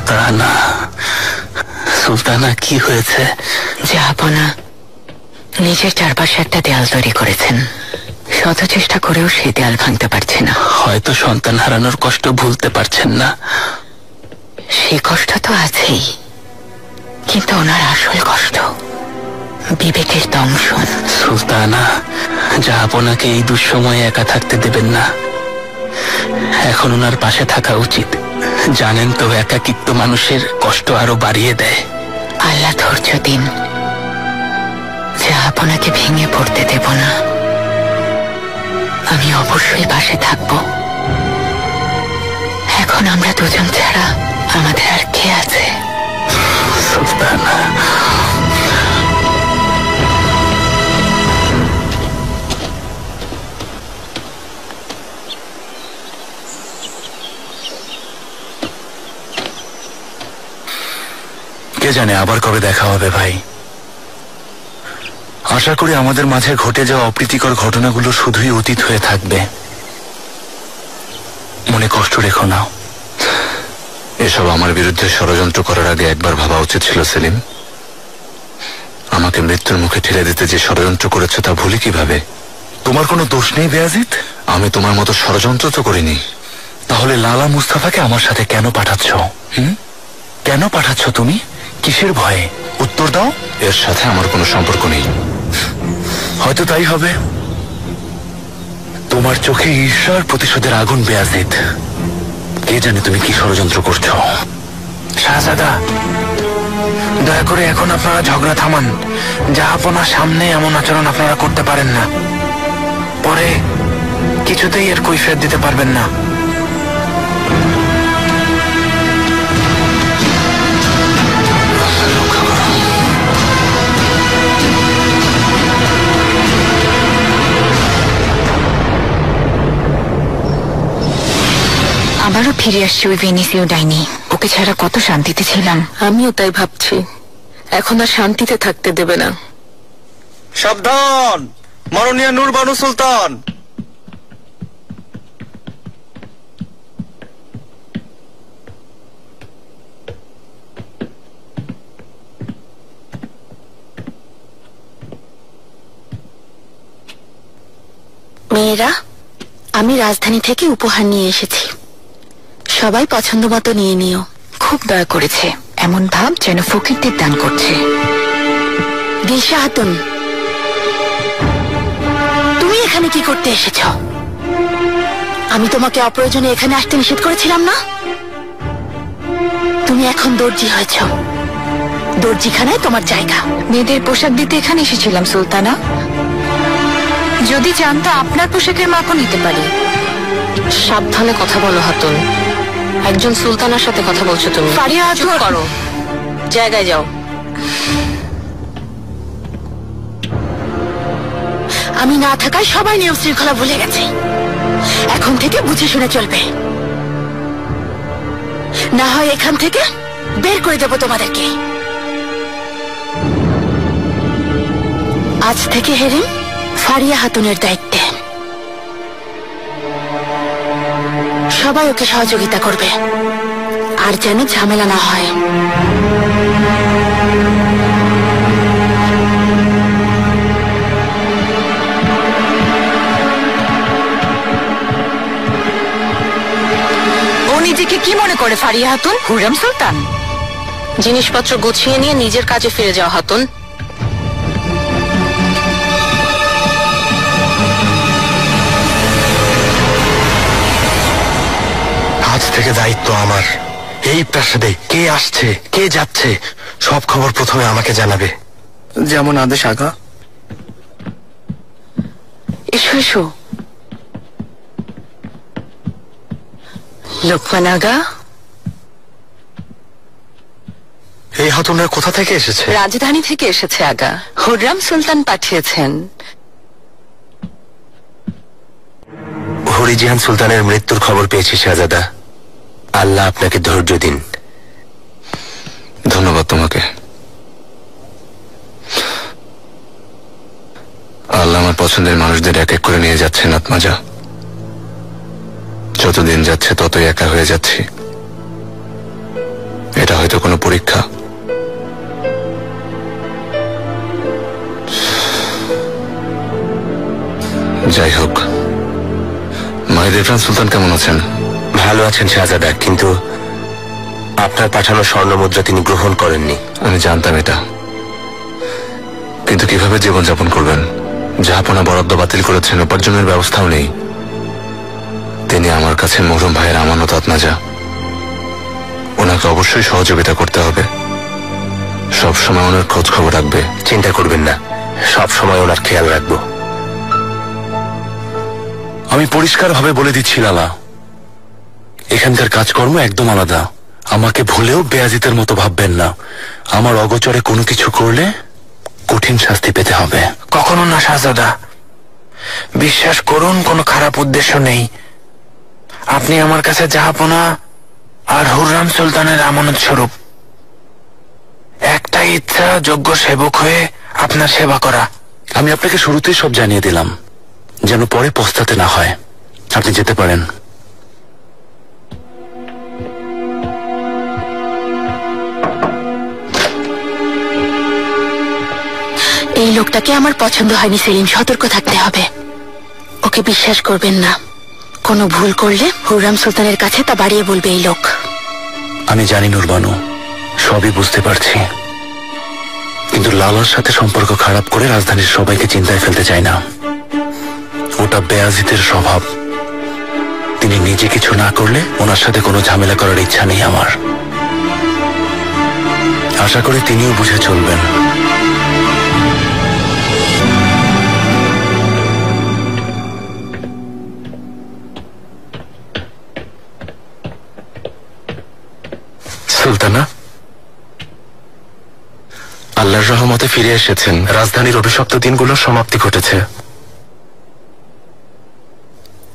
সুলতানা, সুলতানা কি হয়েছে? জাহাপনা নিজের চারপাশে একটা দেয়াল তৈরি করেছেন, শত চেষ্টা করেও সেই দেয়াল ভাঙতে পারছে না। হয়তো সন্তান হারানোর কষ্ট ভুলতে পারছেন না। সেই কষ্ট তো আছেই, কিন্তু ওনার আসল কষ্ট বিবেকের দংশন। সুলতানা, জাহাপনাকে এই দুঃসময়ে একা থাকতে দেবেন না। এখন ওনার পাশে থাকা উচিত। জানেন তো একাকিত্ব মানুষের কষ্ট আরো বাড়িয়ে দেয়। আল্লাহ ধৈর্য দিন, জাহাপনাকে ভেঙে পড়তে দেব না। আমি অবশ্যই পাশে থাকব। এখন আমরা দুজন ছাড়া আমাদের আর কে আছে? সুলতানা, কে জানে আবার কবে দেখা হবে ভাই। আশা করি আমাদের মাঝে ঘটে যাওয়া অপ্রীতিকর ঘটনাগুলো শুধুই অতীত হয়ে থাকবে। মনে কষ্ট রেখো না। এসব আমার বিরুদ্ধে ষড়যন্ত্র করার আগে একবার ভাবা উচিত ছিল সেলিম। আমাকে মৃত্যুর মুখে ঠেলে দিতে যে ষড়যন্ত্র করেছে তা ভুলি কিভাবে? তোমার কোনো দোষ নেই বেয়াজিত। আমি তোমার মতো ষড়যন্ত্র তো করিনি। তাহলে লালা মুস্তাফাকে আমার সাথে কেন পাঠাচ্ছ? কেন পাঠাচ্ছ তুমি? কিসের ভয়ে? উত্তর দাও। এর সাথে আমার কোনো সম্পর্ক নেই। হয়তো তাই হবে। তোমার চোখে ঈর্ষার প্রতিশোধের আগুন বেয়াজিত। কে জানে তুমি কি ষড়যন্ত্র করছো। শাহজাদা, দয়া করে এখন আপনারা ঝগড়া থামান। জাহাপনার সামনে এমন আচরণ আপনারা করতে পারেন না। পরে কিছুতেই এর কৈফিয়ত দিতে পারবেন না। আবারও ফিরে আসছে ওই ভেনিসীয় ডাইনি। ওকে ছাড়া কত শান্তিতে ছিলাম। আমিও তাই ভাবছি, এখন আর শান্তিতে থাকতে দেবে না। সাবধান, মাননীয় নূর বানু সুলতান। মেয়েরা, আমি রাজধানী থেকে উপহার নিয়ে এসেছি, সবাই পছন্দ মতো নিয়ে নিও। খুব দয়া করেছে, এমন ভাব যেন ফকিরদের দান করছে। দিশা হাতুন, তুমি এখানে কি করতে এসেছ? আমি তোমাকে অপ্রয়োজনে এখানে আসতে নিষেধ করেছিলাম না? তুমি এখন দর্জি হয়েছ, দর্জিখানায় তোমার জায়গা। মেয়েদের পোশাক দিতে এখানে এসেছিলাম সুলতানা। যদি জানতো আপনার পোশাকের মাপও নিতে পারি। সাবধানে কথা বলো হাতুন, একজন সুলতানার সাথে কথা বলছো তুমি। ফারিয়া হাতুন, চুপ করো, জায়গায় যাও। আমি না থাকায় সবাই নিয়ম শৃঙ্খলা ভুলে গেছে। এখন থেকে বুঝে শুনে চলবে, না হয় এখান থেকে বের করে দেব তোমাদেরকে। আজ থেকে হেরিং ফারিয়া হাতুনের দায়িত্বে। সবাই ওকে সহযোগিতা করবে, আর যেন ঝামেলা না হয়। ও নিজেকে কি মনে করে ফারিয়া হাতুন? হুররাম সুলতান। জিনিসপত্র গুছিয়ে নিয়ে নিজের কাজে ফিরে যাও হাতুন। আজ থেকে দায়িত্ব আমার। এই প্রাসাদে কে আসছে কে যাচ্ছে সব খবর প্রথমে আমাকে জানাবে। যেমন আদেশ আগা। এসো এসো। লোকমান আগা, এই হাতুনরা কোথা থেকে এসেছে? রাজধানী থেকে এসেছে আগা। হুররাম সুলতান পাঠিয়েছেন। হরিজিহান সুলতানের মৃত্যুর খবর পেয়েছি শাহজাদা। আল্লাহ আপনাকে ধৈর্য দিন। ধন্যবাদ তোমাকে। আল্লাহ আমার পছন্দের মানুষদের এক এক করে নিয়ে যাচ্ছেন আত্মাজা। যতদিন যাচ্ছে ততই একা হয়ে যাচ্ছি। এটা হয়তো কোনো পরীক্ষা। যাই হোক, মাহিদেবরান সুলতান কেমন আছেন? ভালো আছেন শাহজাদা, কিন্তু আপনার পাঠানো স্বর্ণ মুদ্রা তিনি গ্রহণ করেননি। আমি জানতাম এটা, কিন্তু কিভাবে জীবনযাপন করবেন? জাহাপনা বরাদ্দ বাতিল করেছেন, উপার্জনের ব্যবস্থাও নেই। তিনি আমার কাছে মরহুম ভাইয়ের আমানত আত্মাজা, ওনাকে অবশ্যই সহযোগিতা করতে হবে। সব সময় ওনার খোঁজ খবর রাখবে। চিন্তা করবেন না, সব সময় ওনার খেয়াল রাখবো। আমি পরিষ্কারভাবে বলে দিচ্ছি লালা, এখানকার কাজকর্ম একদম আলাদা। আমাকে ভুলেও বেয়াজিতের মতো ভাববেন না। আমার অগোচরে কোনো কিছু করলে কঠিন শাস্তি পেতে হবে। কখনো না শাহজাদা, বিশ্বাস করুন, কোনো খারাপ উদ্দেশ্য নেই। আপনি আমার কাছে জাহাপনা আর হুররাম সুলতানের আমানত স্বরূপ। একটা ইচ্ছা, যোগ্য সেবক হয়ে আপনার সেবা করা। আমি আপনাকে শুরুতেই সব জানিয়ে দিলাম, যেন পরে পস্তাতে না হয়। আপনি যেতে পারেন। এই লোকটাকে আমার পছন্দ হয়নি সেলিম, সতর্ক থাকতে হবে। ওকে বিশ্বাস করবেন না। কোনো ভুল করলে হুররাম সুলতানের কাছে তা বাড়িয়ে বলবে এই লোক। আমি জানি নুরবানু, সবই বুঝতে পারছি, কিন্তু লালার সাথে সম্পর্ক খারাপ করে রাজধানীর সবাইকে চিন্তায় ফেলতে চাই না। ওটা বেয়াজিতের স্বভাব। তিনি নিজে কিছু না করলে ওনার সাথে কোনো ঝামেলা করার ইচ্ছা নেই আমার। আশা করি তিনিও বুঝে চলবেন। সুলতানা, আল্লাহর রহমতে ফিরে এসেছেন। রাজধানীর অভিশপ্ত দিনগুলোর সমাপ্তি ঘটেছে।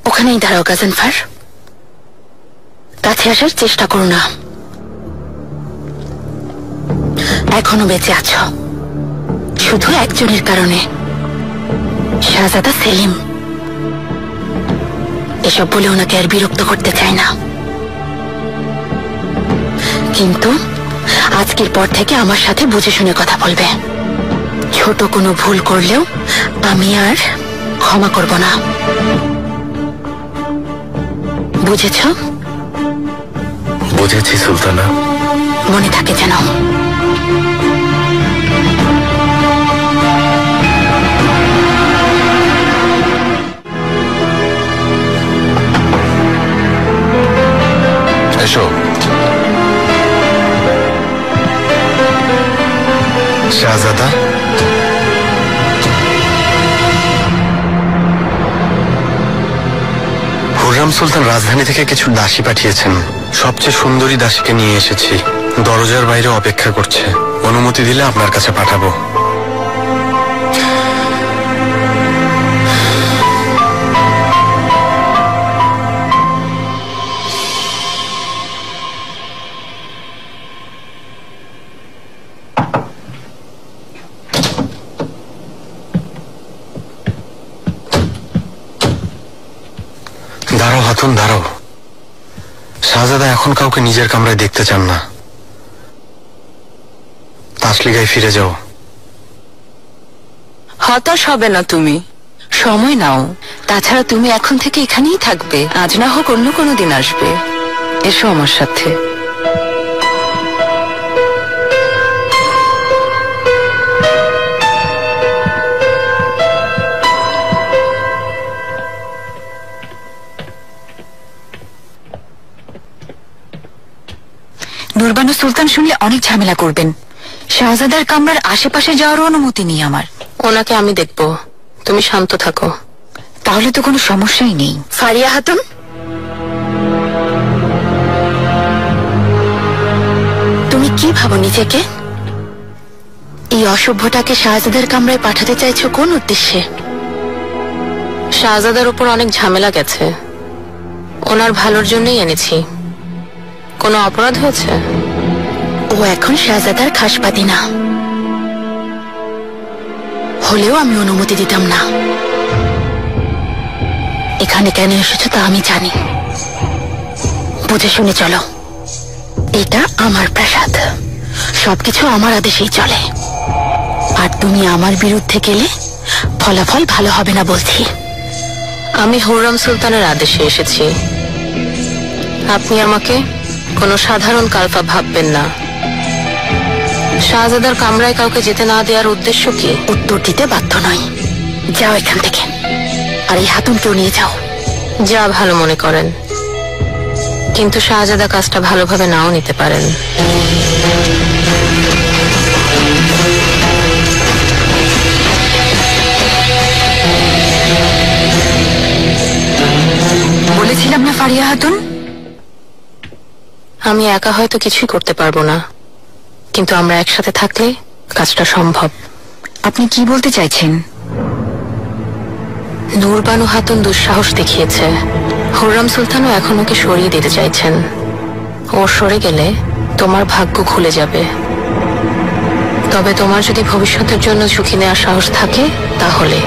ওখানেই দাঁড়াও গাজনফার, কাছে আসার চেষ্টা করো না। এখনো বেঁচে আছো শুধু একজনের কারণে, শাহজাদা সেলিম। এসব বলে ওনাকে আর বিরক্ত করতে চাই না, কিন্তু আজকের পর থেকে আমার সাথে বুঝে শুনে কথা বলবে। ছোট কোনো ভুল করলেও আমি আর ক্ষমা করব না, বুঝেছ? বুঝেছি সুলতানা। মনে থাকে যেন। এসো। শাহজাদা, হুররাম সুলতান রাজধানী থেকে কিছু দাসী পাঠিয়েছেন। সবচেয়ে সুন্দরী দাসীকে নিয়ে এসেছি, দরজার বাইরে অপেক্ষা করছে। অনুমতি দিলে আপনার কাছে পাঠাবো। দাঁড়াও হাতুন, দাঁড়াও। শাহজাদা এখন কাউকে নিজের কামরায় দেখতে চান না। তাসলিগায় ফিরে যাও। হতাশ হবে না তুমি, সময় নাও। তাছাড়া তুমি এখন থেকে এখানেই থাকবে, আজ না হোক অন্য কোনো দিন আসবে। এসো আমার সাথে। নুরবানু সুলতান শুনলে অনেক ঝামেলা করবেন। শাহজাদার কামরার আশেপাশে যাওয়ার অনুমতি নেই আমার। ওনাকে আমি দেখব, তুমি শান্ত থাকো। তাহলে তো কোনো সমস্যাই নেই। ফারিয়া হাতুন, তুমি কি ভাবো নিজেকে? এই অসভ্যটাকে শাহজাদার কামরায় পাঠাতে চাইছো কোন উদ্দেশ্যে? শাহজাদার উপর অনেক ঝামেলা গেছে, ওনার ভালোর জন্যই এনেছি। কোনো অপরাধ হয়েছে? ও এখন শাহজাদার খাসপাতি না, হলেও আমি অনুমতি দিতাম না। এখানে কেন এসেছো তা আমি জানি, বুঝে শুনে চলো। এটা আমার প্রাসাদ, সবকিছু আমার আদেশেই চলে। আর তুমি আমার বিরুদ্ধে গেলে ফলাফল ভালো হবে না বলছি। আমি হুররাম সুলতানের আদেশে এসেছি। আপনি আমাকে কোনো সাধারণ কালপা ভাববেন না। শাহজাদার কামরায় কাউকে যেতে না দেওয়ার উদ্দেশ্য কি? উত্তর দিতে বাধ্য নই, যাও এখান থেকে। আর এই হাতুনকেও নিয়ে যাও। যা ভালো মনে করেন, কিন্তু শাহজাদা কাজটা ভালোভাবে নাও নিতে পারেন। বলেছিলাম না ফারিয়া হাতুন, আমি একা হয়তো কিছুই করতে পারবো না, কিন্তু আমরা একসাথে থাকলে কাজটা সম্ভব। আপনি কি বলতে চাইছেন? নূরবানু হাতুন দুঃসাহস দেখিয়েছে। হুররাম সুলতানও এখন ওকে সরিয়ে দিতে চাইছেন। ও সরে গেলে তোমার ভাগ্য খুলে যাবে। তবে তোমার যদি ভবিষ্যতের জন্য ঝুঁকি নেওয়ার সাহস থাকে তাহলে।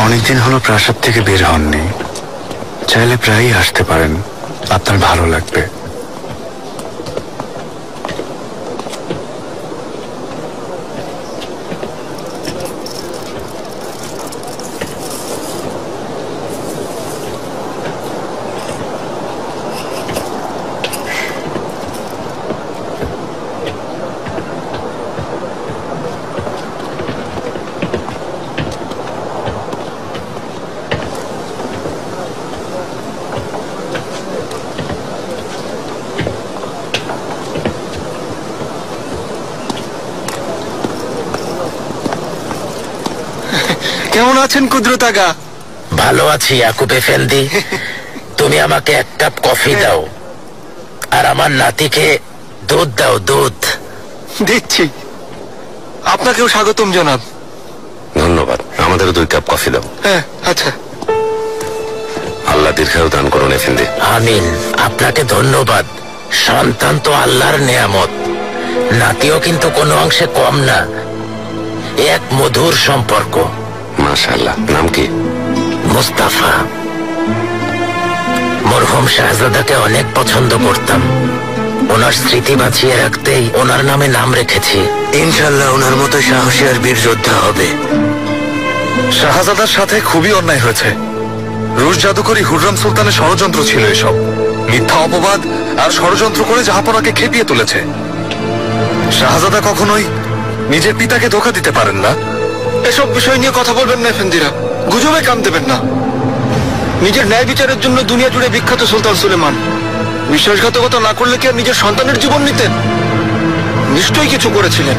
অনেকদিন হলো প্রাসাদ থেকে বের হননি, চাইলে প্রায়ই আসতে পারেন, আপনার ভালো লাগবে। কেমন আছেন কুদরত আগা? ভালো আছি ইয়াকুব এফেন্দি। তুমি আমাকে এক কাপ কফি দাও, আর আমার নাতিকে দুধ দাও। দুধ দিচ্ছি। আপনাকেও স্বাগতম জনাব। ধন্যবাদ, আমাদেরও 2 কাপ কফি দাও। হ্যাঁ, আচ্ছা। আল্লাহ দীর্ঘায়ু দান করুন এফেন্দি। আমিন। আপনাকে ধন্যবাদ। সন্তান তো আল্লাহর নেয়ামত, নাতিও কিন্তু কোনো অংশে কম না। এক মধুর সম্পর্ক। মাশাআল্লাহ। নাম কি? মুস্তাফা। মরহুম শাহজাদাকে অনেক পছন্দ করতাম। ওনার স্মৃতি বাঁচিয়ে রাখতেই ওনার নামে নাম রেখেছি। ইনশাআল্লাহ ওনার মতো সাহসী আর বীর যোদ্ধা হবে। শাহজাদার সাথে খুবই অন্যায় হয়েছে। রুশ জাদুকরী হুররাম সুলতানের ষড়যন্ত্র ছিল এসব। মিথ্যা অপবাদ আর ষড়যন্ত্র করে জাহাপনাকে খেপিয়ে তুলেছে। শাহজাদা কখনোই নিজের পিতাকে ধোঁকা দিতে পারেন না। এসব বিষয় নিয়ে কথা বলবেন না এফেন্দিরা, গুজবে কান দেবেন না। নিজের ন্যায় বিচারের জন্য দুনিয়া জুড়ে বিখ্যাত সুলতান সুলেমান। বিশ্বাসঘাতকতা না করলে কি আর নিজের সন্তানের জীবন নিতেন? নিশ্চয়ই কিছু করেছিলেন।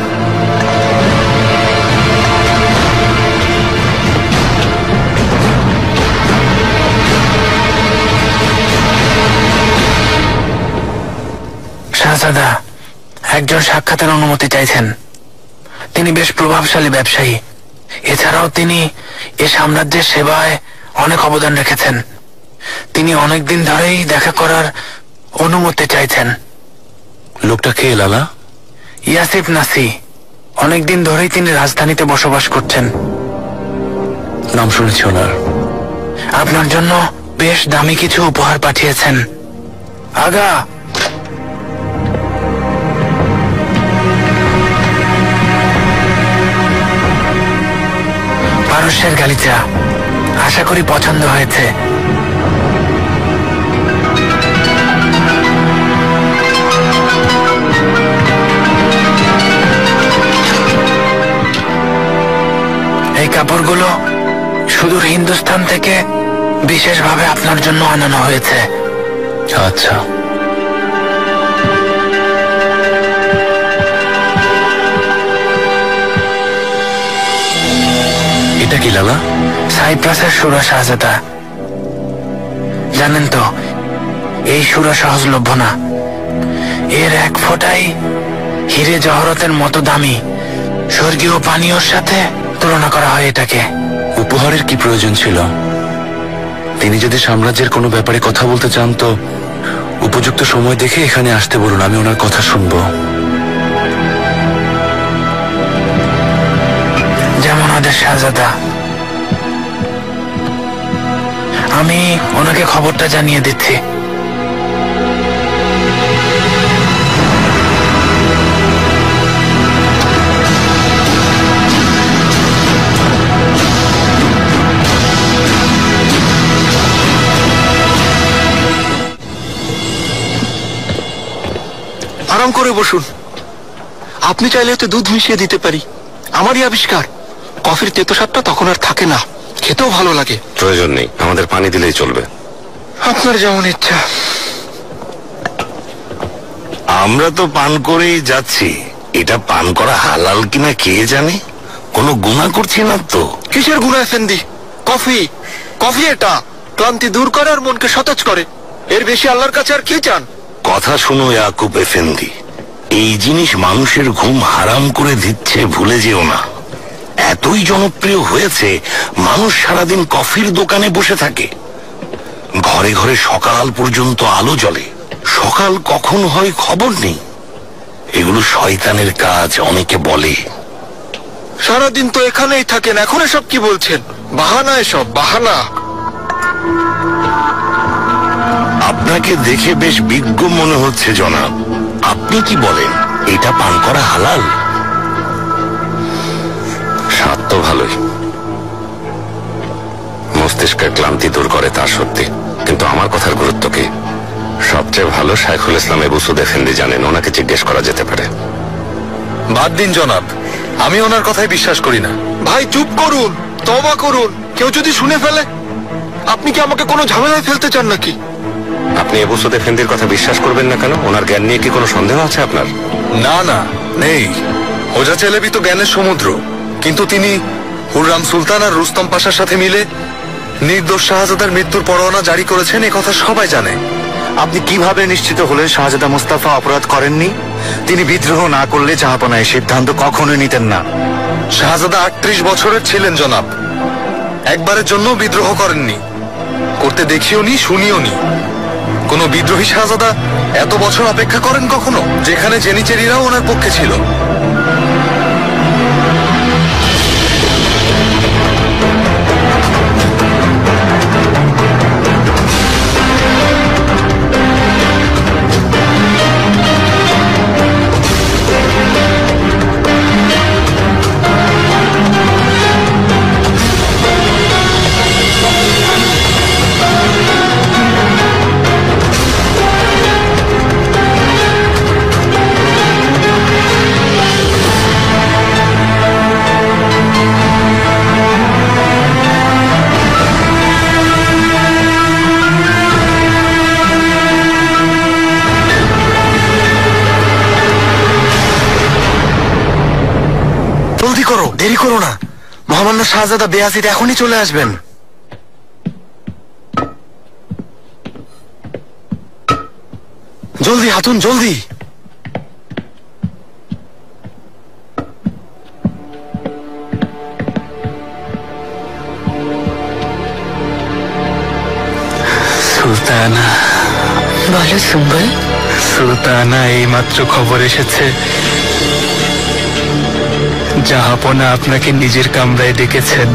শাহজাদা একজন সাক্ষাতের অনুমতি চাইছেন। তিনি বেশ প্রভাবশালী ব্যবসায়ী। এছাড়াও তিনি এ সাম্রাজ্যের সেবায় অনেক অবদান রেখেছেন। তিনি অনেকদিন ধরেই দেখা করার অনুমতি চাইছেন। লোকটা কে লালা? ইয়াসিফ নাসি। অনেকদিন ধরেই তিনি রাজধানীতে বসবাস করছেন। নাম শুনেছি ওনার। আপনার জন্য বেশ দামি কিছু উপহার পাঠিয়েছেন। আগা, পারস্যের গালিচা, আশা করি পছন্দ হয়েছে। এই কাপড়গুলো সুদূর হিন্দুস্তান থেকে বিশেষভাবে আপনার জন্য আনানো হয়েছে। আচ্ছা, এটা কি লালা? সাইপ্রাসের সুরা শাহজাদা। জানেন তো এই সুরা সহজলভ্য না। এর এক ফোঁটাই হিরে জহরতের মতো দামি। স্বর্গীয় পানীয়র সাথে তুলনা করা হয় এটাকে। উপহারের কি প্রয়োজন ছিল? তিনি যদি সাম্রাজ্যের কোনো ব্যাপারে কথা বলতে চান তো উপযুক্ত সময় দেখে এখানে আসতে বলুন, আমি ওনার কথা শুনবো। যেমন আদেশ শাহজাদা। আমি ওনাকে খবরটা জানিয়ে দিচ্ছি। আরাম করে বসুন। আপনি চাইলে তো দুধ মিশিয়ে দিতে পারি, আমারই আবিষ্কার। কফির তেতো স্বাদটা তখন আর থাকে না, খেতেও ভালো লাগে। প্রয়োজন নেই, আমাদের পানি দিলেই চলবে। আপনার যেমন ইচ্ছা। আমরা তো পান করেই যাচ্ছি, এটা পান করা হালাল কিনা কে জানে। কোনো গুনাহ করছি না তো। কিসের গুনাহ এফেন্দি? কফি, কফি এটা ক্লান্তি দূর করে আর মনকে সতেজ করে। এর বেশি আল্লাহর কাছে আর কি চান? কথা শুনো ইয়াকুব এফেন্দি, এই জিনিস মানুষের ঘুম হারাম করে দিচ্ছে, ভুলে যেও না। এতই জনপ্রিয় হয়েছে, মানুষ সারাদিন কফির দোকানে বসে থাকে। ঘরে ঘরে সকাল পর্যন্ত আলো জ্বলে, সকাল কখন হয় খবর নেই। এগুলো শয়তানের কাজ, অনেকে বলে। সারাদিন তো এখানেই থাকেন, এখন এসব কি বলছেন? বাহানা, এসব বাহানা। আপনাকে দেখে বেশ বিজ্ঞ মনে হচ্ছে জনাব। আপনি কি বলেন, এটা পান করা হালাল? স্বাদ তো ভালোই, মস্তিষ্কের ক্লান্তি দূর করে তা সত্যি, কিন্তু আমার কথার গুরুত্ব কি? সবচেয়ে ভালো শাইখুল ইসলাম আবু সুদ এফেন্দি জানেন, ওনাকে জিজ্ঞেস করা যেতে পারে। বাদ দিন জনাব, আমি ওনার কথাই বিশ্বাস করি না। ভাই চুপ করুন, তওবা করুন। কেউ যদি শুনে ফেলে? আপনি কি আমাকে কোনো ঝামেলায় ফেলতে চান নাকি? আপনি আবু সুদ এফেন্দির কথা বিশ্বাস করবেন না কেন? ওনার জ্ঞান নিয়ে কি কোনো সন্দেহ আছে আপনার? না না, নেই। হোজা চেলেবি তো জ্ঞানের সমুদ্র, কিন্তু তিনি হুররাম সুলতান আর রুস্তম পাশার সাথে মিলে নির্দোষ শাহজাদার মৃত্যুর পরোয়ানা জারি করেছেন, এ কথা সবাই জানে। আপনি কিভাবে নিশ্চিত হলেন শাহজাদা মুস্তাফা অপরাধ করেননি? তিনি বিদ্রোহ না করলে জাহাপনা এই সিদ্ধান্ত কখনোই নিতেন না। শাহজাদা 38 বছরের ছিলেন জনাব, একবারের জন্য বিদ্রোহ করেননি, করতে দেখিও নি, শুনিও নি। কোন বিদ্রোহী শাহজাদা এত বছর অপেক্ষা করেন কখনো, যেখানে জেনিচেরিরাও ওনার পক্ষে ছিল? জলদি করো, দেরি করো না। মহামান্য শাহজাদা বেয়াজিদ এখনই চলে আসবেন। জলদি হাতুন, জলদি। সুলতানা। বলো সুম্বল। সুলতানা, এইমাত্র খবর এসেছে জাহাপনা আপনাকে নিজের কামরায় ডেকেছেন।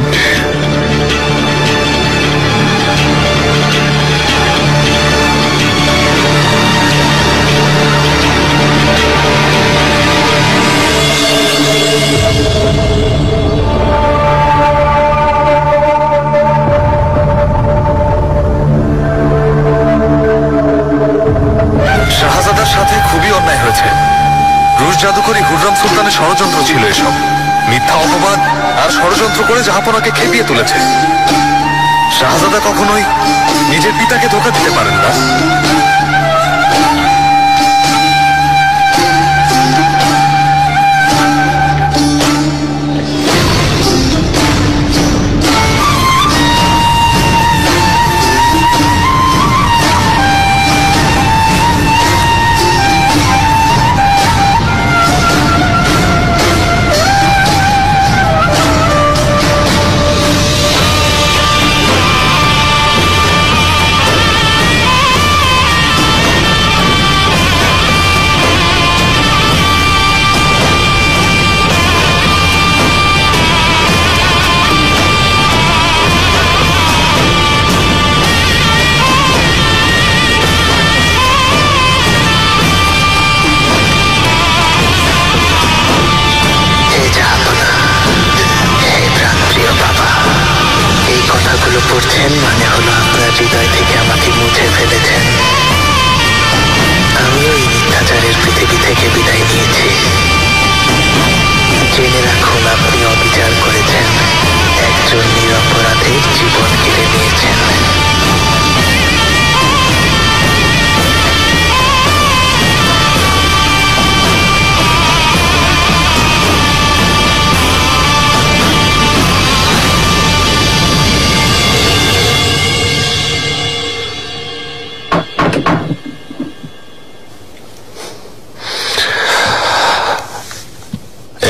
শাহজাদার সাথে খুবই অন্যায় হয়েছে। রুশ জাদুকরি হুররাম সুলতানের ষড়যন্ত্র ছিল এসব। মিথ্যা অপবাদ আর ষড়যন্ত্র করে জাহাপনাকে খেপিয়ে তুলেছে। শাহজাদা কখনোই নিজের পিতাকে ধোঁকা দিতে পারেন না। দিয়েছেন মানে হলো আপনার হৃদয় থেকে আমাকে মুছে ফেলেছেন। আমিও এই মিথ্যাচারের পৃথিবী থেকে বিদায় নিয়েছি। জেনে রাখুন, আপনি অবিচার করেছেন, একজন নিরপরাধের জীবন কেড়ে নিয়েছেন।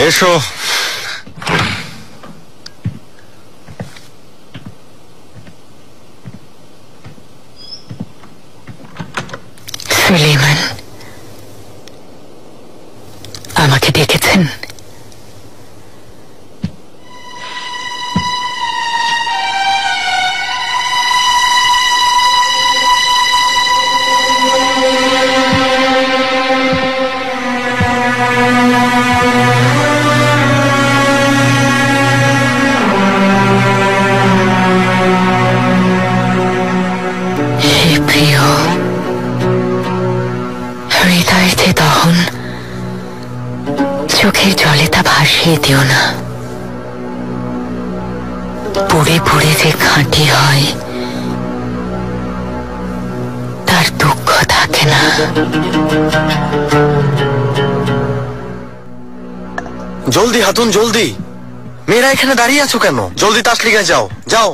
এসো। সুলেমান, আমাকে ডেকেছেন? চোখের জলে তা ভাসিয়ে দিও না। পুড়ে পুড়ে যে খাঁটি হয় তার দুঃখ থাকে না। জলদি হাতুন, জলদি। মেয়েরা এখানে দাঁড়িয়ে আছো কেন? জলদি তাসলিগায় যাও, যাও।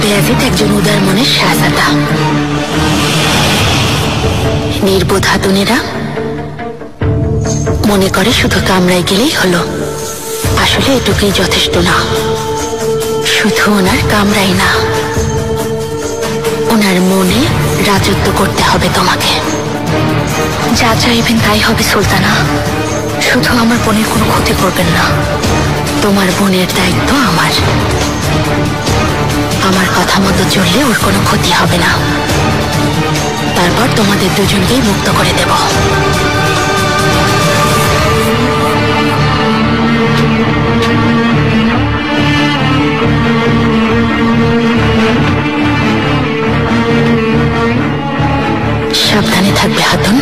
বেয়াজিদ একজন উদার মনের শাহজাদা। নির্বোধ হাতুনেরা মনে করে শুধু কামরায় গেলেই হলো। আসলে এটুকুই যথেষ্ট না। শুধু ওনার কামরাই না, ওনার মনে রাজত্ব করতে হবে তোমাকে। যা চাইবেন তাই হবে সুলতানা। শুধু আমার বোনের কোনো ক্ষতি করবেন না। তোমার বোনের দায়িত্ব আমার। আমার কথা মতো চললে ওর কোনো ক্ষতি হবে না। তারপর তোমাদের দুজনকেই মুক্ত করে দেব। সাবধানে থাকবে হাতুন।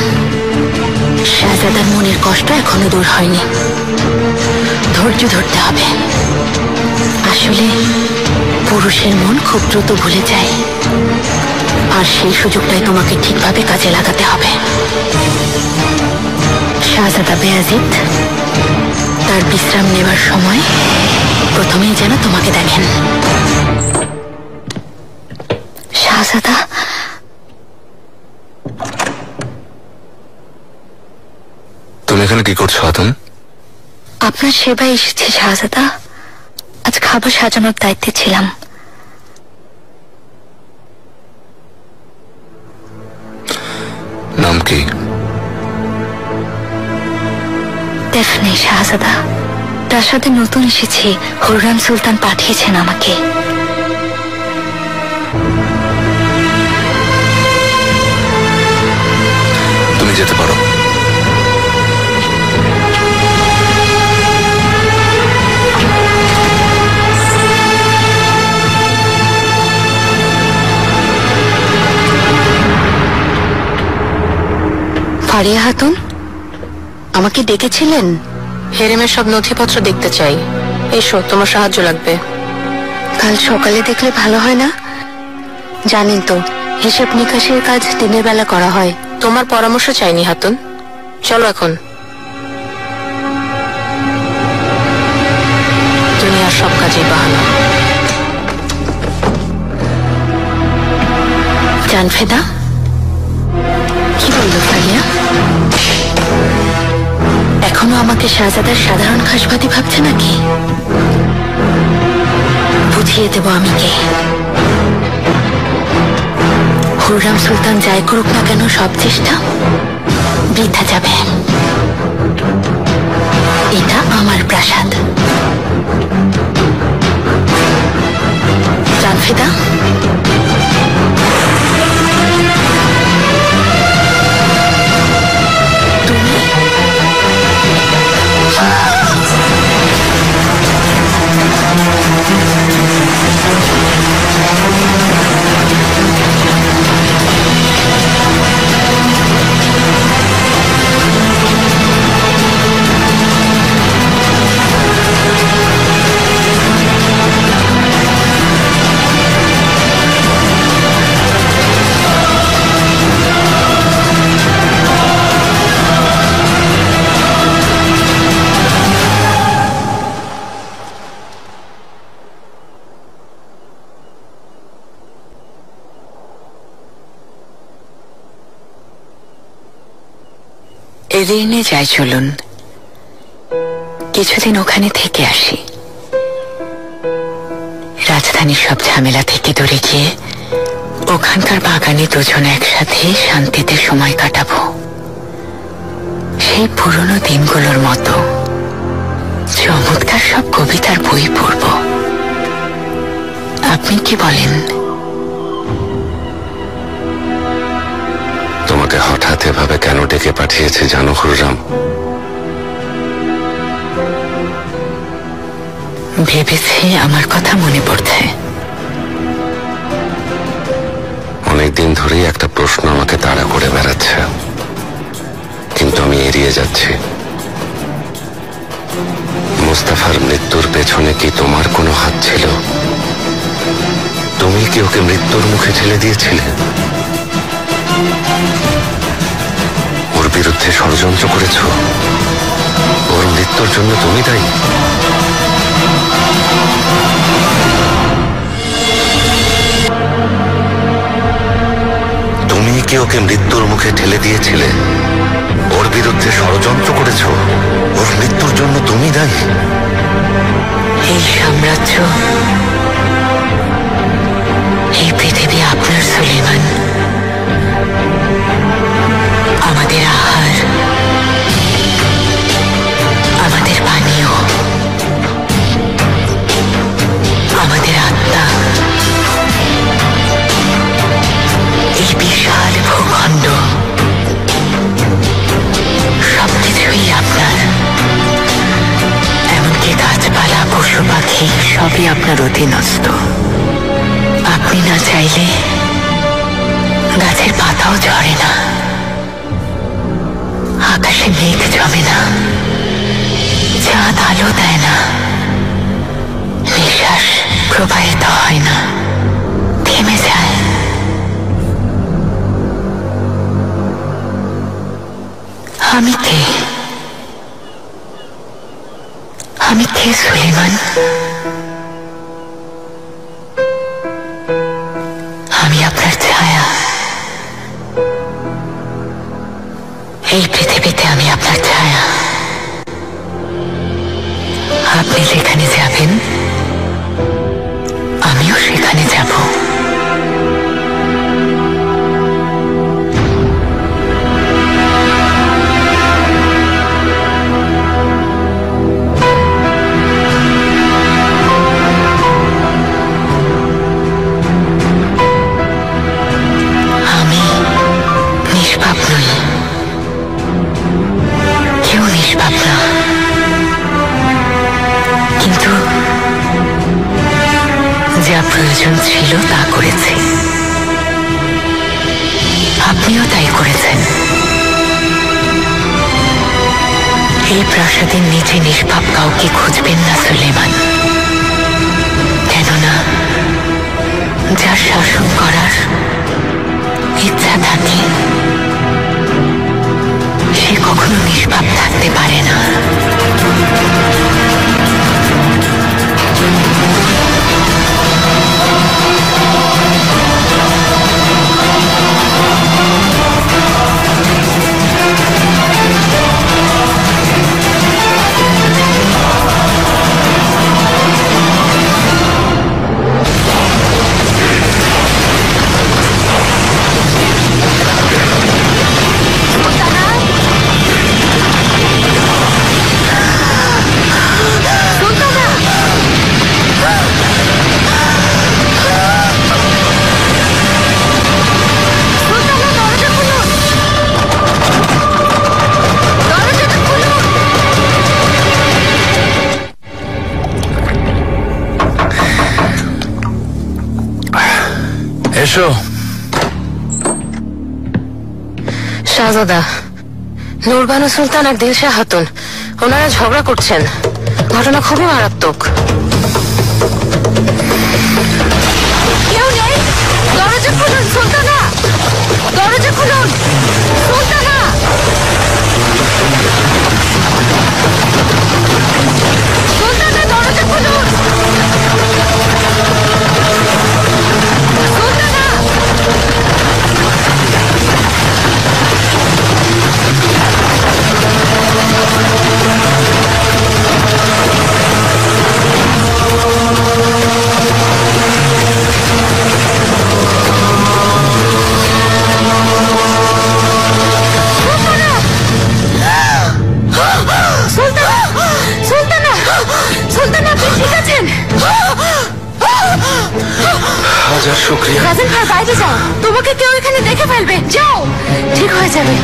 শাহজাদার মনের কষ্ট এখনো দূর হয়নি। ধৈর্য ধরতে হবে। আসলে পুরুষের মন খুব দ্রুত ভুলে যায়, আর সেই সুযোগটাই তোমাকে ঠিকভাবে কাজে লাগাতে হবে। শাহজাদা বেয়াজিদ তার বিশ্রাম নেবার সময় প্রথমেই যেন তোমাকে দেখেন। শাহজাদা, তুমি এখানে কি করছো হাতুন? আপনার সেবায় এসেছি শাহজাদা। আজ খাবার সাজানোর দায়িত্বে ছিলাম। নাম কি? তেফনে শাহজাদা। প্রাসাদে নতুন এসেছি, হুররাম সুলতান পাঠিয়েছেন আমাকে। তুমি যেতে পারো। ফারিয়া হাতুন, আমাকে ডেকেছিলেন? হেরেমের সব নথিপত্র দেখতে চাই। এসো, তোমার সাহায্য লাগবে। কাল সকালে দেখলে ভালো হয় না? জানেন তো, হিসাব নিকাশের কাজ দিনের বেলা করা হয়। তোমার পরামর্শ চাইনি হাতুন, চলো এখন। দুনিয়ার সব কাজেই বাহানা। জানফেদা, কি বললো ফারিয়া? এখনো আমাকে শাহজাদার সাধারণ খাসবাদী ভাবছে নাকি? বুঝিয়ে দেব আমি কে। হুররাম সুলতান যাই করুক না কেন, সব চেষ্টা বৃথা যাবে। এটা আমার প্রাসাদ। জানফেদা, এদিনে যাই, চলুন কিছুদিন ওখানে থেকে আসি। রাজধানীর সব ঝামেলা থেকে দূরে গিয়ে ওখানকার বাগানে দুজন একসাথে শান্তিতে সময় কাটাবো, সেই পুরনো দিনগুলোর মতো। চমৎকার সব কবিতার বই পড়ব। আপনি কি বলেন? তোমাকে হঠাৎ এভাবে কেন ডেকে পাঠিয়েছে জানো হুররাম? ভেবেছি আমার কথা মনে পড়ছে। অনেকদিন ধরেই একটা প্রশ্ন আমাকে তাড়া করে বেড়াচ্ছে, কিন্তু আমি এড়িয়ে যাচ্ছি। মুস্তাফার মৃত্যুর পেছনে কি তোমার কোনো হাত ছিল? তুমি কি ওকে মৃত্যুর মুখে ঠেলে দিয়েছিলে? ওর বিরুদ্ধে ষড়যন্ত্র করেছ? ওর মৃত্যুর জন্য তুমি দায়ী? তুমি কি ওকে মৃত্যুর মুখে ঠেলে দিয়েছিলে? ওর বিরুদ্ধে ষড়যন্ত্র করেছ? ওর মৃত্যুর জন্য তুমি দায়ী? এই সাম্রাজ্য, এই পৃথিবী আপনার সুলেমান। আমাদের আহার, আমাদের পানীয়, আমাদের আত্মা, এই বিশাল ভূখণ্ড, সবকিছুই আপনার। এমনকি গাছপালা, পশু পাখি সবই আপনার অধীনস্থ। আপনি না চাইলে গাছের পাতাও ঝরে না, আকাশে মেঘ জমে না, চাঁদ আলো দেয় না, নিঃশ্বাস প্রবাহিত হয় না, থেমে যায়। আমি কে? আমি কে সুলেমান? আমি আপনার ছায়া। এই পৃথিবীতে আমি আপনার ছায়া। আপনি যেখানে যাবেন আমিও সেখানে যাব। আমি নিষ্পাপ নই, কেউ নিষ্পাপ না, কিন্তু যা প্রয়োজন ছিল তা করেছি। আপনিও তাই করেছেন। এই প্রাসাদের নিচে নিষ্পাপ কাউকে খুঁজবেন না সুলেমান, কেননা যার শাসন করার ইচ্ছা থাকে সে কখনো নিষ্পাপ থাকতে পারে না। এসো। শাহজাদা, নূরবানু সুলতান আর দিলশা খাতুন ওনারা ঝগড়া করছেন। ঘটনা খুবই মারাত্মক। কেউ নেই? দরজা খুলুন সুলতানা, দরজা খুলুন সুলতানা। সুলতানা, দরজা খুলুন সুলতানা। হাজার শুকরিয়া। রাজন ভাই, বাইরে যাও, তোমাকে কেউ এখানে দেখে ফেলবে। যাও, ঠিক হয়ে যাবে।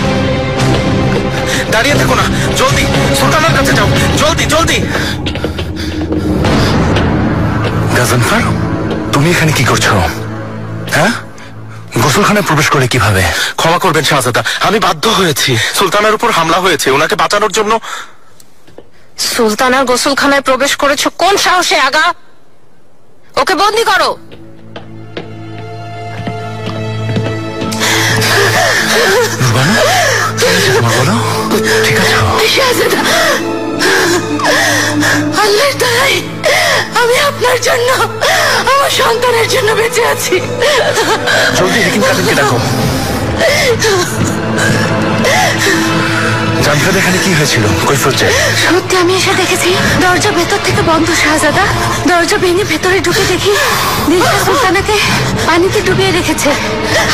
দাঁড়িয়ে থেকো না, জলদি সুলতানের কাছে যাও, জলদি জলদি। গাজনফার, তুমি এখানে কি করছো? হ্যাঁ, গোসলখানায় প্রবেশ করে কিভাবে? ক্ষমা করবেন শাহজাদা, আমি বাধ্য হয়েছি। সুলতানের উপর হামলা হয়েছে, ওনাকে বাঁচানোর জন্য। সুলতানার গোসলখানায় প্রবেশ করেছো কোন সাহসে আগা? ওকে বন্দি করো। বলো, ঠিক আছে? শাহজাদা, আল্লাহর দয়ায় আমি আপনার জন্য, আমার সন্তানের জন্য বেঁচে আছি। জলদি হেকিম কাদেরকে ডাকো। জানফেদ, এখানে কি হয়েছিল? কৈফিয়ত চাই। সত্যি আমি এসে দেখেছি দরজা ভেতর থেকে বন্ধ। শাহজাদা, দরজা ভেঙে ভেতরে ঢুকে দেখি দিলশা সুলতানাকে পানিতে ডুবিয়ে রেখেছে।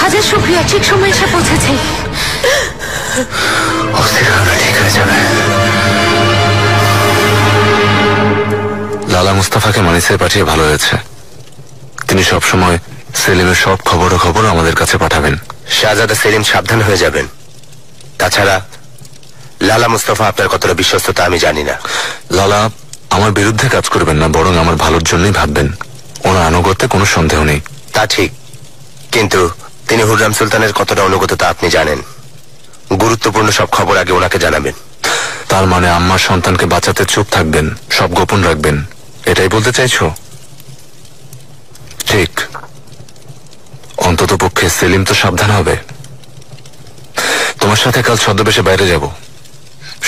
হাজার শুকরিয়া, ঠিক সময় এসে পৌঁছেছি। ঠিক হয়ে যাবে। লালা মুস্তাফাকে মানিসে পাঠিয়ে ভালো হয়েছে। তিনি সবসময় সেলিমের সব খবর আমাদের কাছে পাঠাবেন। শাহজাদা সেলিম সাবধান হয়ে যাবেন। তাছাড়া লালা মুস্তাফা আপনার কতটা বিশ্বস্ততা আমি জানি না। লালা আমার বিরুদ্ধে কাজ করবেন না, বরং আমার ভালোর জন্যই ভাববেন। ওনার আনুগত্যে কোনো সন্দেহ নেই। তা ঠিক, কিন্তু তিনি হুররাম সুলতানের কতটা অনুগত তা আপনি জানেন। গুরুত্বপূর্ণ সব খবর আগে ওনাকে জানাবেন। তার মানে আম্মার সন্তানকে বাঁচাতে চুপ থাকবেন, সব গোপন রাখবেন, এটাই বলতে চাইছো? ঠিক। অন্তত পক্ষে সেলিম তো সাবধান হবে। তোমার সাথে কাল ছদ্মবেশে বাইরে যাব,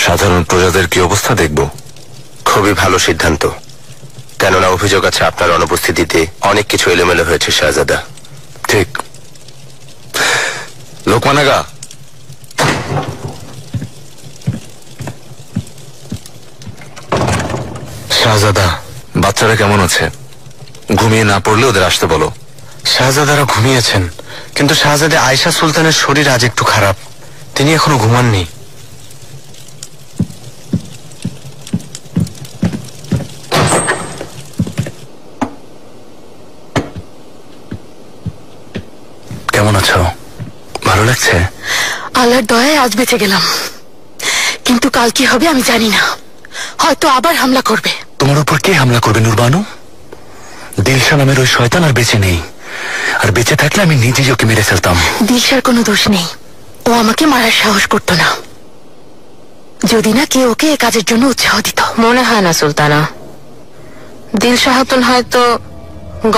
সাধারণ প্রজাদের কি অবস্থা দেখব। খুবই ভালো সিদ্ধান্ত, কেননা অভিযোগ আছে আপনার অনুপস্থিতিতে অনেক কিছু এলোমেলো হয়েছে শাহজাদা। ঠিক। লোকমান আগা, শাহজাদা, বাচ্চারা কেমন আছে? ঘুমিয়ে না পড়লে ওদের আসতে বলো। শাহজাদারা ঘুমিয়েছেন, কিন্তু শাহজাদা আয়েশা সুলতানের শরীর আজ একটু খারাপ, তিনি এখনো ঘুমাননি। কেমন আছো? ভালো লাগছে? আল্লাহর দয়ায় আজ বেঁচে গেলাম, কিন্তু কাল কি হবে আমি জানি না। হয়তো আবার হামলা করবে। তোমার উপর কে হামলা করবে নুরবানু? দিলশা নামের ওই শয়তান আর বেঁচে নেই, আর বেঁচে থাকলে আমি নিজেই ওকে মেরে ফেলতাম। দিলশার কোনো দোষ নেই, ও আমাকে মারার সাহস করতো না, যদি না কে ওকে এ কাজের জন্য উৎসাহ দিত। মনে হয় না সুলতানা, দিলশা খাতুন হয়তো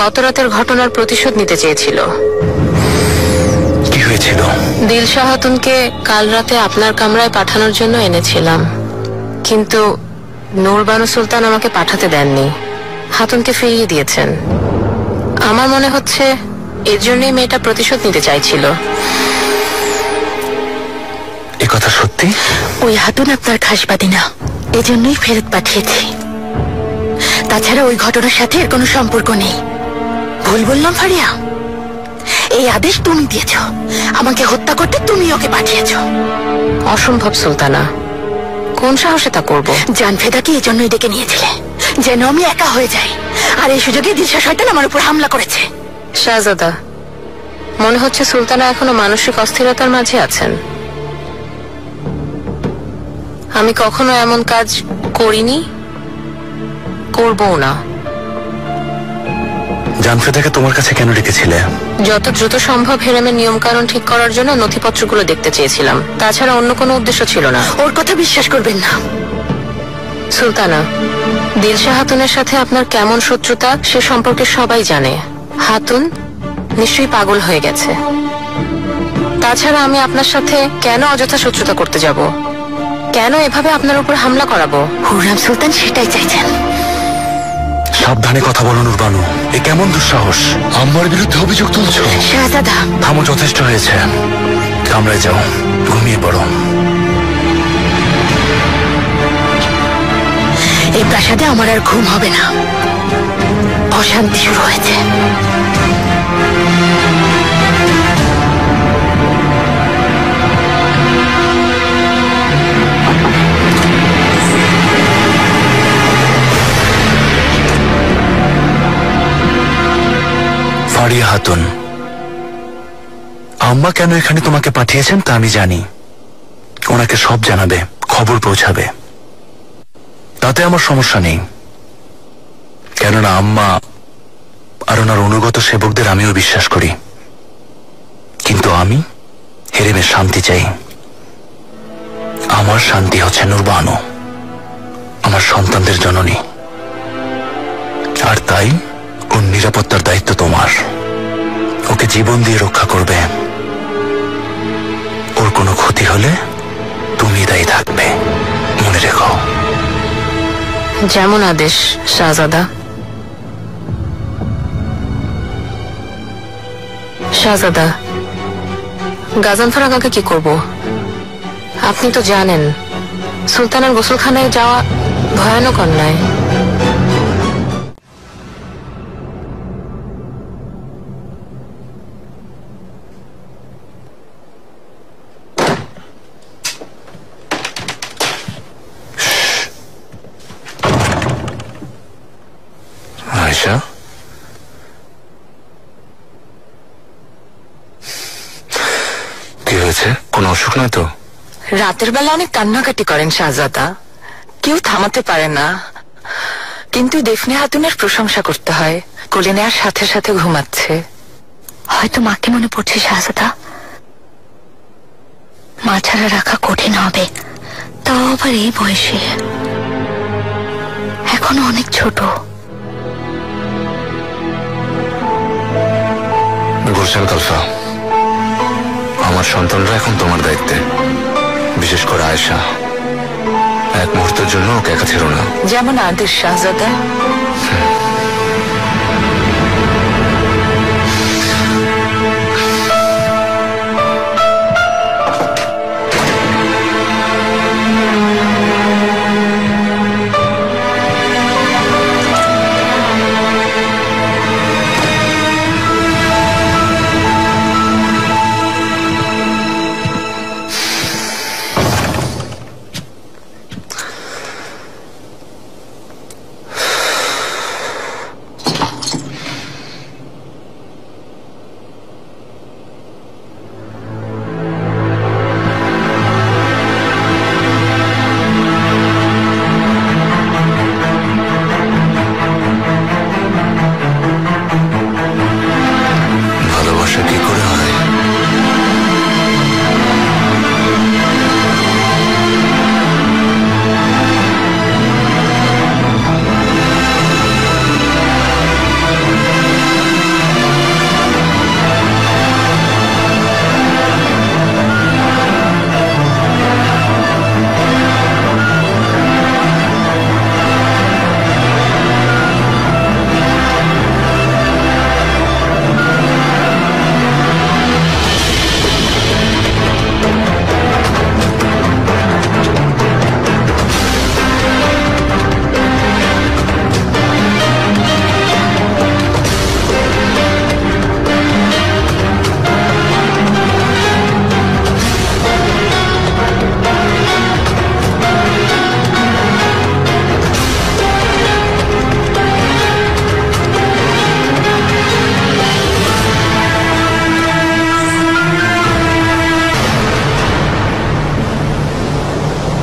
গত রাতের ঘটনার প্রতিশোধ নিতে চেয়েছিল। কি হয়েছিল? দিলশা খাতুনকে কাল রাতে আপনার কামরায় পাঠানোর জন্য এনেছিলাম, কিন্তু নূরবানু সুলতান আমাকে পাঠাতে দেননি, খাতুনকে ফিরিয়ে দিয়েছেন। আমার মনে হচ্ছে এর জন্যই মেয়েটা প্রতিশোধ নিতে চাইছিল। এ কথা সত্যি? ওই হাতুন আপনার খাসবাদী না, এজন্যই ফেরত পাঠিয়েছি। তাছাড়া ওই ঘটনার সাথে এর কোনো সম্পর্ক নেই। ভুল বললাম ফারিয়া? এই আদেশ তুমি দিয়েছ, আমাকে হত্যা করতে তুমি ওকে পাঠিয়েছ। অসম্ভব সুলতানা, কোন সাহসে তা করব? জানফেদাকে এজন্যই ডেকে নিয়েছিলে, যেন আমি একা হয়ে যাই, আর এই সুযোগে দিলশা শয়তান আমার উপর হামলা করেছে। শাহজাদা, মনে হচ্ছে সুলতানা এখনো মানসিক অস্থিরতার মাঝে আছেন। আমি কখনো এমন কাজ করিনি, করবও না। জানফ্রেদাকে তোমার কাছে কেন ডেকেছিলে? যত দ্রুত সম্ভব হেরেমের নিয়ম কানুন ঠিক করার জন্য নথিপত্রগুলো দেখতে চেয়েছিলাম, তাছাড়া অন্য কোনো উদ্দেশ্য ছিল না। ওর কথা বিশ্বাস করবেন না। সুলতানা, দিলশা হাতুনের সাথে আপনার কেমন শত্রুতা সে সম্পর্কে সবাই জানে। হাতুন নিশ্চয়ই পাগল হয়ে গেছে। তাছাড়া আমি আপনার সাথে কেন অযথা শত্রুতা করতে যাব? কেন এভাবে আপনার উপর হামলা করাবো? হুররাম সুলতান সেটাই চাইছেন। সাবধানে কথা বলো নুরবানু, এ কেমন দুঃসাহস? আম্মার বিরুদ্ধে অভিযোগ তুলছো? শাহজাদা, থামো, যথেষ্ট হয়েছে। কামরায় যাও, ঘুমিয়ে পড়ো। এই প্রাসাদে আমার আর ঘুম হবে না। অশান্তি শুরু হয়েছে। ফারিয়া হাতুন, আম্মা কেন এখানে তোমাকে পাঠিয়েছেন তা আমি জানি। ওনাকে সব জানাবে, খবর পৌঁছাবে, তাতে আমার সমস্যা নেই। কেননা আম্মা আর ওনার অনুগত সেবকদের আমিও বিশ্বাস করি। কিন্তু আমি হেরেমের শান্তি চাই। আমার শান্তি হচ্ছে নুরবানু, আমার সন্তানদের জননী। আর তাই ওর নিরাপত্তার দায়িত্ব তোমার। ওকে জীবন দিয়ে রক্ষা করবে। ওর কোনো ক্ষতি হলে তুমি দায়ী থাকবে, মনে রেখো। যেমন আদেশ শাহজাদা। শাহজাদা, গাজানফার আগাকে কি করব? আপনি তো জানেন সুলতানের গোসলখানায় যাওয়া ভয়ানক অন্যায়। আয়েশা, কি হয়েছে? কোনো অসুখ নয় তো? রাতের বেলা অনেক কান্নাকাটি করেন শাহজাদা, কেউ থামাতে পারে না। কিন্তু দেফনে হাতুনের প্রশংসা করতে হয়, কোলে নেওয়ার সাথে সাথে ঘুমাচ্ছে। হয়তো মাকে মনে পড়ছে শাহজাদা। মা ছাড়া রাখা কঠিন হবে, তাও আবার এই বয়সে। এখনো অনেক ছোট। গুলশান কালফা, আমার সন্তানরা এখন তোমার দায়িত্বে, বিশেষ করে আয়েশা। এক মুহূর্তের জন্য ওকে একা ছেড়ো না। যেমন আদেশ শাহজাদা।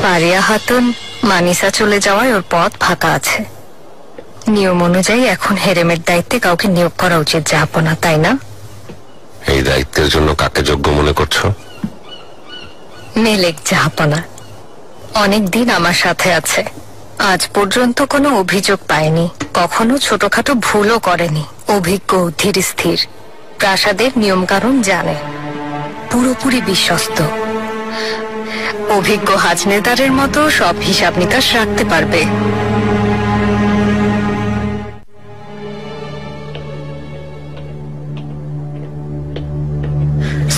ফারিয়া হাতুন মানিসা চলে যাওয়ায় ওর পথ ফাঁকা আছে। নিয়ম অনুযায়ী এখন হেরেমের দায়িত্বে কাউকে নিয়োগ করা উচিত জাহাপনা, তাই না? এই দায়িত্বের জন্য কাকে যোগ্য মনে করছো? মেলেক জাহাপনা অনেক দিন আমার সাথে আছে, আজ পর্যন্ত কোনো অভিযোগ পায়নি, কখনো ছোটখাটো ভুলও করেনি। অভিজ্ঞ, ধীর স্থির, প্রাসাদের নিয়ম কানুন জানে, পুরোপুরি বিশ্বস্ত। অভিজ্ঞ হাজনেদারের মতো সব হিসাব নিকাশ রাখতে পারবে।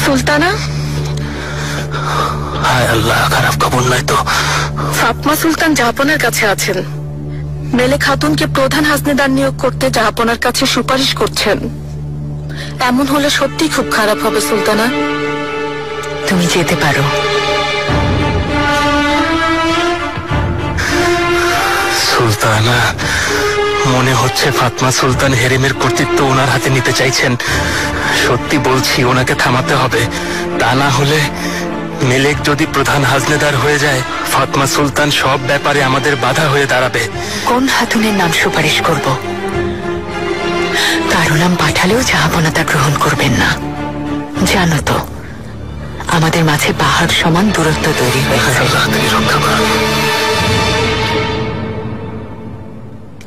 সুলতানা, হায় আল্লাহ, খারাপ খবর নয় তো? ফাতমা সুলতান জাহাপনার কাছে আছেন। মেলে খাতুনকে প্রধান হাজনেদার নিয়োগ করতে জাহাপনার কাছে সুপারিশ করছেন। এমন হলে সত্যি খুব খারাপ হবে সুলতানা। তুমি যেতে পারো। সুলতানা, মনে হচ্ছে ফাতমা সুলতান হেরেমের কর্তৃত্ব ওনার হাতে নিতে চাইছেন। সত্যি বলছি, ওনাকে থামাতে হবে। তা না হলে মেলেক যদি প্রধান হাজনেদার হয়ে যায়, ফাতমা সুলতান সব ব্যাপারে আমাদের বাধা হয়ে দাঁড়াবে। কোন খাতুনের নাম সুপারিশ করব? কারো নাম পাঠালেও জাহাপনা তা গ্রহণ করবেন না। জানো তো, আমাদের মাঝে পাহাড় সমান দূরত্ব তৈরি হয়েছে। আল্লাহ, তুমি রক্ষা করো।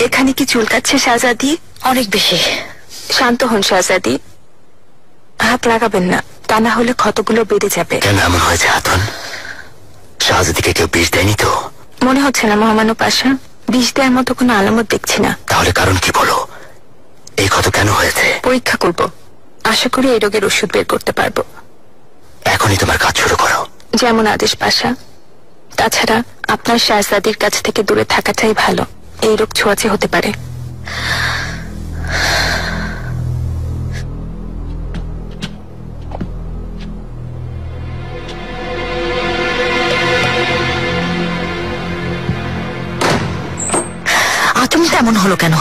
এখানে কি চুলকাচ্ছে শাহজাদি? অনেক বেশি। শান্ত হন শাহজাদি, হাত লাগাবেন না, তা না হলে ক্ষতগুলো বেড়ে যাবে। কেন এমন হয়েছে হাতুন? শাহজাদিকে কেউ বিষ দেয়নি তো? মনে হচ্ছে না মহামান্য পাশা, বিষ দেওয়ার মতো কোনো আলামত দেখছি না। তাহলে কারণ কি বলো? এই ক্ষত কেন হয়েছে? পরীক্ষা করব, আশা করি এই রোগের ওষুধ বের করতে পারবো। এখনই তোমার কাজ শুরু করো। যেমন আদেশ পাশা। তাছাড়া আপনার শাহজাদির কাছ থেকে দূরে থাকাটাই ভালো, এই রোগ ছোঁয়াচে হতে পারে। আচমকা এমন হলো কেন?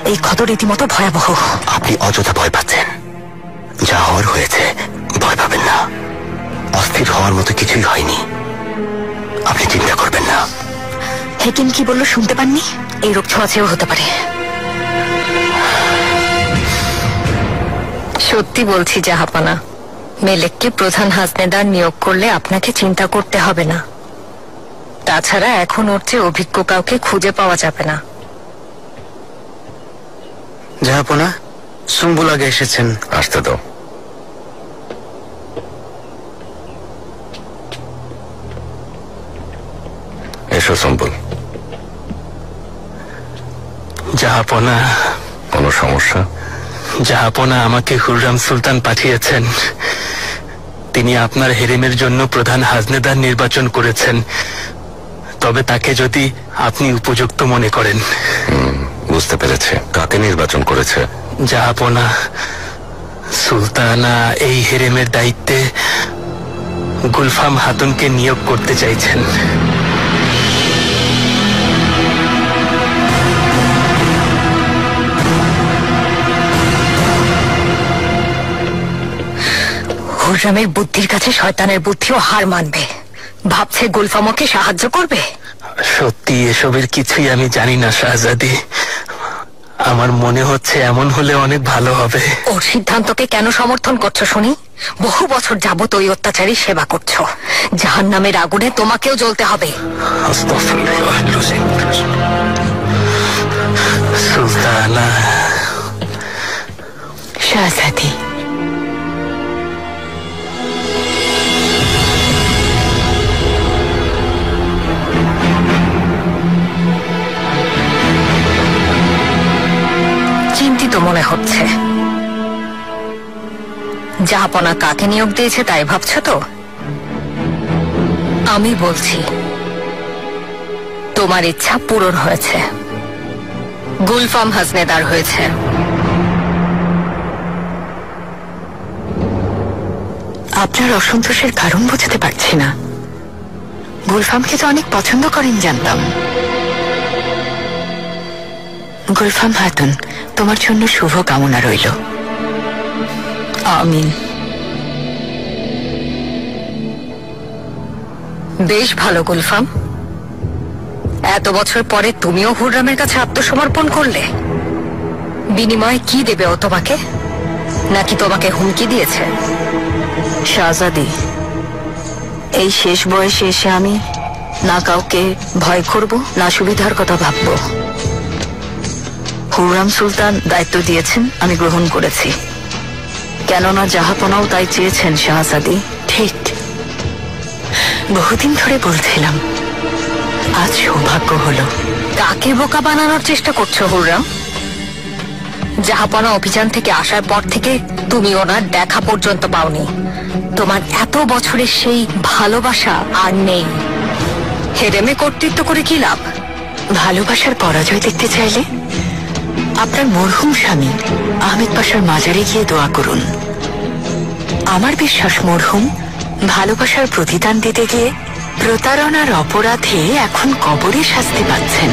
এই ক্ষত রীতিমতো ভয়াবহ। আপনি অযথা ভয় পাচ্ছেন। যা হওয়ার হয়েছে, ভয় পাবেন না। অস্থির হওয়ার মতো কিছুই হয়নি, আপনি চিন্তা করবেন না। হেকিম কি বললো শুনতে পাননি? এই রোগ ছোঁয়াচেও হতে পারে। সত্যি বলছি জাহাপনা, মেলেককে প্রধান হাজনেদার নিয়োগ করলে আপনাকে চিন্তা করতে হবে না। তাছাড়া এখন ওর চেয়ে অভিজ্ঞ কাউকে খুঁজে পাওয়া যাবে না। জাহাপনা, সুম্বুল আগে এসেছেন। আসতে দাও। এসো সম্বল। জাহাপনা। কোনো সমস্যা? জাহাপনা, আমাকে হুররাম সুলতান পাঠিয়েছেন। তিনি আপনার হেরেমের জন্য প্রধান হাজনেদার নির্বাচন করেছেন, তবে তাকে যদি আপনি উপযুক্ত মনে করেন। বুঝতে পেরেছে। কাকে নির্বাচন করেছে? জাহাপনা, সুলতানা এই হেরেমের দায়িত্বে গুলফাম হাতুনকে নিয়োগ করতে চাইছেন। হুররামের বুদ্ধির কাছে শয়তানের বুদ্ধিও হার মানবে। ভাবছে গুলফামকে সাহায্য করবে। সত্যি এসবের কিছুই আমি জানি না শাহজাদি। আমার মনে হচ্ছে এমন হলে অনেক ভালো হবে। ওর সিদ্ধান্তকে কেন সমর্থন করছো শুনি? বহু বছর যাবত ওই অত্যাচারী সেবা করছো। জাহান্নামের আগুনে তোমাকেও জ্বলতে হবে। সুলতানা। শাহজাদি, চিন্তিত মনে হচ্ছে। জাহাপনা কাকে নিয়োগ দিয়েছে তাই ভাবছো তো? আমি বলছি, তোমার ইচ্ছা পূরণ হয়েছে। গুলফাম হাজনেদার হয়েছে। আপনার অসন্তোষের কারণ বুঝতে পারছি না। গুলফামকে তো অনেক পছন্দ করেন জানতাম। গুলফাম হাতুন, তোমার জন্য শুভ কামনা রইল। আমিন। বেশ ভালো গুলফাম, এত বছর পরে তুমিও হুররামের কাছে আত্মসমর্পণ করলে। বিনিময়ে কি দেবে ও তোমাকে? নাকি তোমাকে হুমকি দিয়েছে? শাহজাদি, এই শেষ বয়সে এসে আমি না কাউকে ভয় করব, না সুবিধার কথা ভাবব। হুররাম সুলতান দায়িত্ব দিয়েছেন, আমি গ্রহণ করেছি। কেননা জাহাপনাও তাই চেয়েছেন শাহজাদি। ঠিক, বহুদিন ধরে বলছিলাম, আজ সৌভাগ্য হলো। কাকে বোকা বানানোর চেষ্টা করছো হুররাম? জাহাপনা অভিযান থেকে আসার পর থেকে তুমি ওনার দেখা পর্যন্ত পাওনি। তোমার এত বছরের সেই ভালোবাসা আর নেই। হেরেমে কর্তৃত্ব করে কি লাভ? ভালোবাসার পরাজয় দেখতে চাইলে আপনার মরহুম স্বামী আহমেদ পাশার মাজারে গিয়ে দোয়া করুন। আমার বিশ্বাস মরহুম ভালোবাসার প্রতিদান দিতে গিয়ে প্রতারণার অপরাধে এখন কবরে শাস্তি পাচ্ছেন।